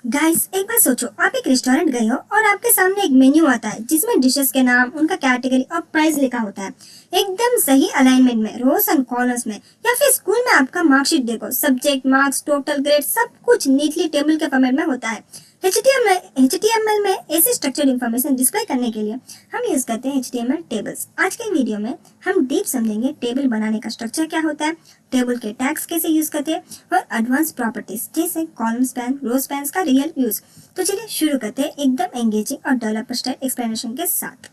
Guys, एक बार सोचो, आप एक रेस्टोरेंट गए हो और आपके सामने एक मेन्यू आता है जिसमें डिशेस के नाम, उनका कैटेगरी और प्राइस लिखा होता है, एकदम सही अलाइनमेंट में, रोज एंड कॉर्नर्स में। या फिर स्कूल में आपका मार्कशीट देखो, सब्जेक्ट, मार्क्स, टोटल, ग्रेड सब कुछ नीटली टेबल के फॉर्मेट में होता है। HTML में ऐसे स्ट्रक्चर्ड इंफॉर्मेशन डिस्प्ले करने के लिए हम यूज करते हैं HTML टेबल्स। आज के वीडियो में हम डीप समझेंगे टेबल बनाने का स्ट्रक्चर क्या होता है, टेबल के टैग्स कैसे यूज करते हैं और एडवांस प्रॉपर्टीज जैसे कॉलम स्पैन, रो स्पैन्स का रियल यूज। तो चलिए शुरू करते हैं एकदम एंगेजिंग और डेवलपर स्टाइल एक्सप्लेनेशन के साथ।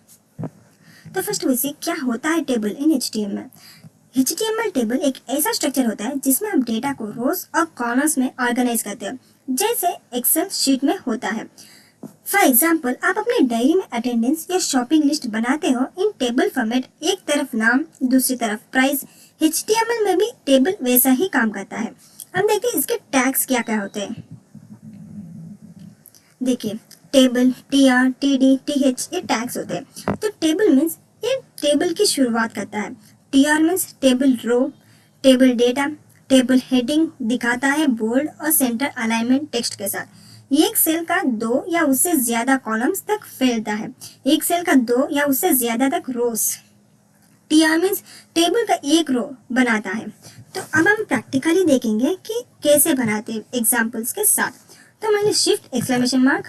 तो फर्स्ट वी सी क्या होता है टेबल इन HTML। HTML टेबल एक ऐसा स्ट्रक्चर होता है जिसमें हम डेटा को रोज और कॉलम्स में ऑर्गेनाइज करते हैं, जैसे एक्सेल शीट में होता है। फॉर एग्जाम्पल, आप अपने डायरी में अटेंडेंस या शॉपिंग लिस्ट बनाते हो इन टेबल फॉर्मेट, एक तरफ नाम, दूसरी तरफ प्राइस। HTML में भी टेबल वैसा ही काम करता है। हम देखते हैं इसके टैग्स क्या क्या होते हैं। देखिए, टेबल, TR, TD, TH ये टैग्स होते हैं। तो टेबल मीन्स ये टेबल की शुरुआत करता है। TR means table row, table data, table heading दिखाता है बोल्ड और सेंटर अलाइनमेंट टेक्स्ट के साथ। एक सेल का 2 या उससे ज्यादा कॉलम्स तक फैलता है, एक सेल का 2 या उससे ज्यादा तक रोज। TR मीन्स टेबल का एक रो बनाता है। तो अब हम प्रैक्टिकली देखेंगे कि कैसे बनाते हैं एग्जाम्पल्स के साथ। तो मैंने शिफ्ट एक्सक्लेमेशन मार्क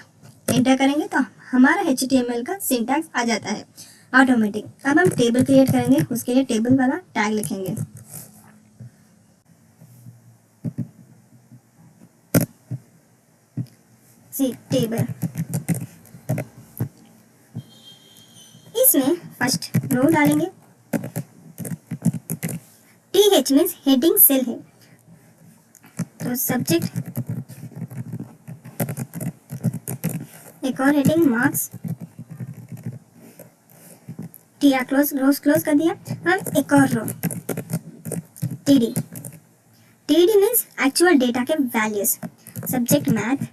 एंटर करेंगे तो हमारा HTML का सिंटैक्स आ जाता है ऑटोमेटिक। अब हम टेबल क्रिएट करेंगे, उसके लिए टेबल वाला टैग लिखेंगे। सी टेबल, इसमें फर्स्ट रो डालेंगे। TH मीन्स हेडिंग सेल है, तो सब्जेक्ट, एक और हेडिंग मार्क्स। TR रोज क्लोज कर दिया। अब एक और रो TD, TD means actual data के वैल्यूज, सब्जेक्ट मैथ,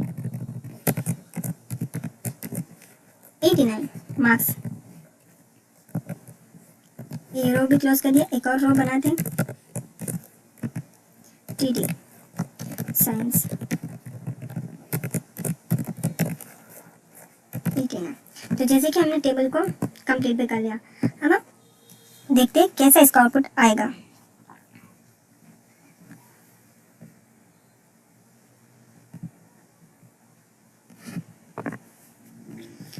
89 मार्क्स। ये रो भी क्लोज कर दिया, एक और रो बनाते हैं TD साइंस, 89। तो जैसे कि हमने टेबल को कंप्लीट भी कर लिया, अब हम देखते हैं कैसा इसका आउटपुट आएगा।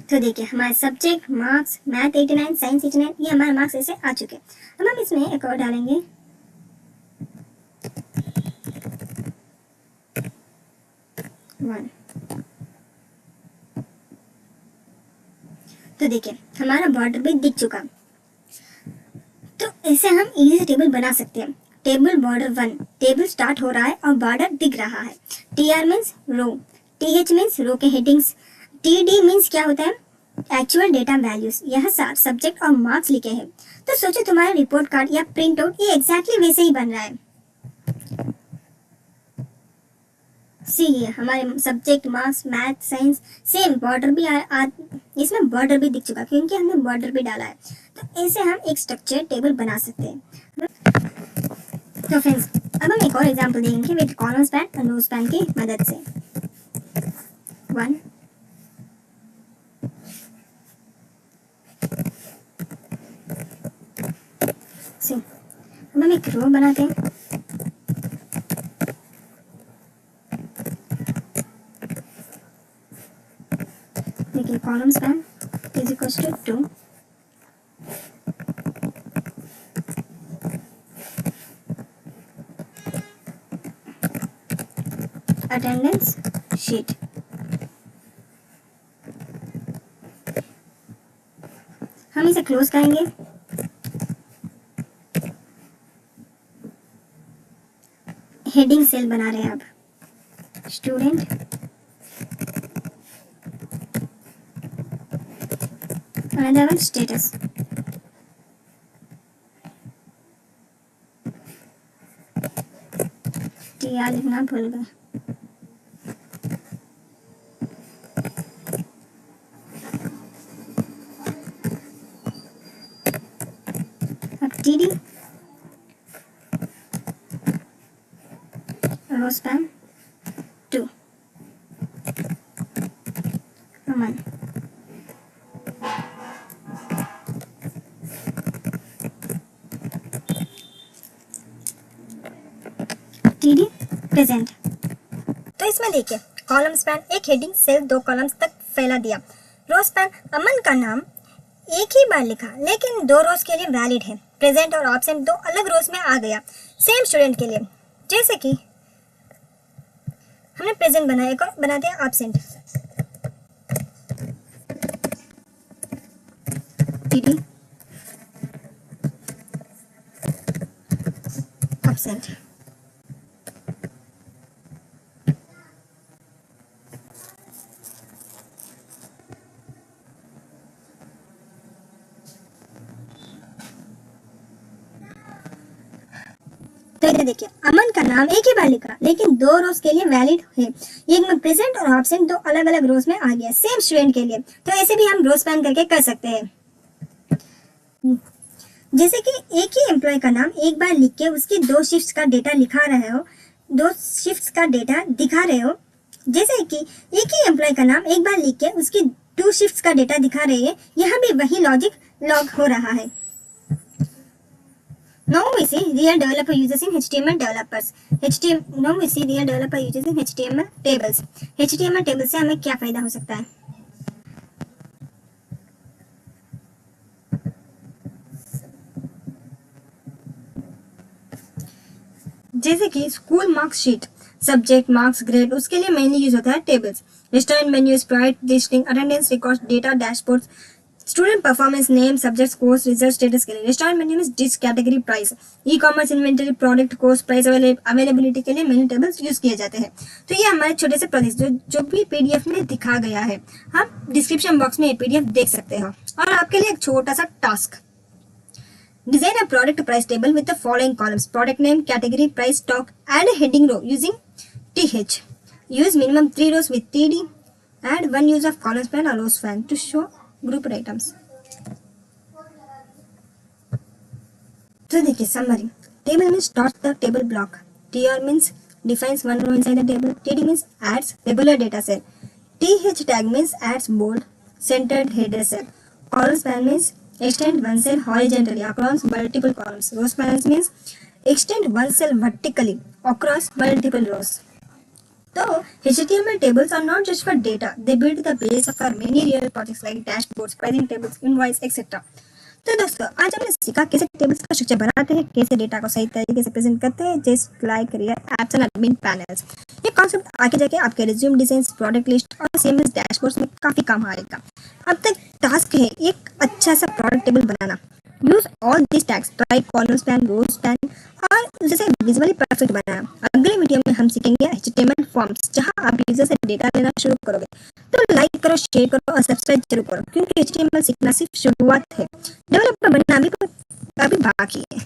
तो देखिए, हमारे सब्जेक्ट, मार्क्स, मैथ 89, साइंस 89, ये हमारे मार्क्स ऐसे आ चुके हैं। अब हम इसमें एक और डालेंगे वन। तो देखिए, हमारा बॉर्डर भी दिख चुका। तो ऐसे हम इजी से टेबल बना सकते हैं। टेबल बॉर्डर 1, टेबल स्टार्ट हो रहा है और बॉर्डर दिख रहा है। TR means row, TH means row के हेडिंग्स, TD मीन्स क्या होता है, एक्चुअल डेटा वैल्यूज। यह सारे सब्जेक्ट और मार्क्स लिखे हैं। तो सोचो तुम्हारा रिपोर्ट कार्ड या प्रिंट आउट ये एग्जैक्टली वैसे ही बन रहा है। सी हमारे subject, marks, math, science same border भी इसमें बॉर्डर भी दिख चुका क्योंकि हमने बॉर्डर भी डाला है। तो ऐसे हम एक स्ट्रक्चर टेबल बना सकते हैं। तो फ्रेंड्स, अब हम एक और एग्जांपल देखेंगे विद कॉलम स्पैन और रो स्पैन की मदद से। 1 सी, अब हम एक रो बनाते हैं। देखिए, column span is equals to 2, attendance sheet. हम इसे क्लोज करेंगे। हेडिंग सेल बना रहे हैं अब, student, another one status. TR लिखना भूल गए। अब TD row span 2। Aman. TD present. तो इसमें देखिए कॉलम स्पैन एक हेडिंग सेल 2 कॉलम्स तक फैला दिया। रो स्पैन अमन का नाम एक ही बार लिखा लेकिन 2 रोज के लिए वैलिड है। प्रेजेंट और ऑब्सेंट 2 अलग रोज में आ गया सेम स्टूडेंट के लिए। जैसे कि हमने प्रेजेंट बनाया, एक और बनाते हैं ऑब्सेंट। TD absent. तो इधर देखिए अमन का नाम एक ही बार लिखा लेकिन 2 रोज के लिए वैलिड है। एक में प्रेजेंट और ऑब्सेंट 2 अलग अलग रोज में आ गया सेम स्टूडेंट के लिए। तो ऐसे भी हम रोज स्पैन करके कर सकते हैं। जैसे कि एक ही एम्प्लॉय का नाम एक बार लिख के उसकी 2 शिफ्ट्स का डेटा लिखा रहे हो, 2 शिफ्ट्स का डेटा दिखा रहे हो। जैसे कि एक ही एम्प्लॉय का नाम एक बार लिख के उसकी 2 शिफ्ट्स का डेटा दिखा रहे हैं, यहाँ भी वही लॉजिक लॉग हो रहा है। Now we see real developer uses in HTML developers. Now we see real developer uses in HTML tables. HTML tables से हमें क्या फायदा हो सकता है? जैसे कि school marks sheet, subject marks grade, उसके लिए मेनली यूज होता है tables. Restaurant menu, Sprite listing, attendance record, data dashboard, student performance, name, subject, course, result, status के लिए। रेस्टोरेंट मेन्यू में dish, category, price, e commerce, inventory, product, course, price, availability के लिए menu tables use किए जाते हैं। तो ये हमारे छोटे से प्रोजेक्ट जो भी पीडीएफ में दिखा गया है, आप डिस्क्रिप्शन बॉक्स में ये पीडीएफ देख सकते हो। और आपके लिए एक छोटा सा task, design a product price table with the following columns: product name, category, price, stock, and a heading row using TH. Use minimum 3 rows with TD. Add 1 use of column span or row span to show grouped items. तो देखिए summary. Table means starts the table block. TR means defines one row inside the table. TD means adds regular data cell. TH tag means adds bold centered header cell. Column span means extend one cell horizontally across multiple columns. Row spans means extend one cell vertically across multiple rows. So HTML tables are not just for data; they build the base of our many real projects like dashboards, pricing tables, invoice, etc. तो दोस्तों आज हमने सीखा कैसे tables का structure बनाते हैं, कैसे डेटा को सही तरीके से प्रेजेंट करते हैं, just like real apps and admin panels. ये कॉन्सेप्ट आगे जाके आपके रिज्यूम डिजाइन, प्रोडक्ट लिस्ट और सीएमएस डैशबोर्ड्स में काफी काम आएगा। अब तक टास्क है एक अच्छा सा प्रोडक्ट टेबल बनाना। Use all this tags, type, column span, row span और जैसे विजुअली परफेक्ट बनाना। अगले वीडियो में हम सीखेंगे HTML फॉर्म्स, जहां आप यूजर से डेटा लेना शुरू करोगे। तो लाइक करो, शेयर करो और सब्सक्राइब जरूर करो, क्योंकि HTML सीखना सिर्फ शुरुआत है, डेवलपर बनना अभी बाकी है।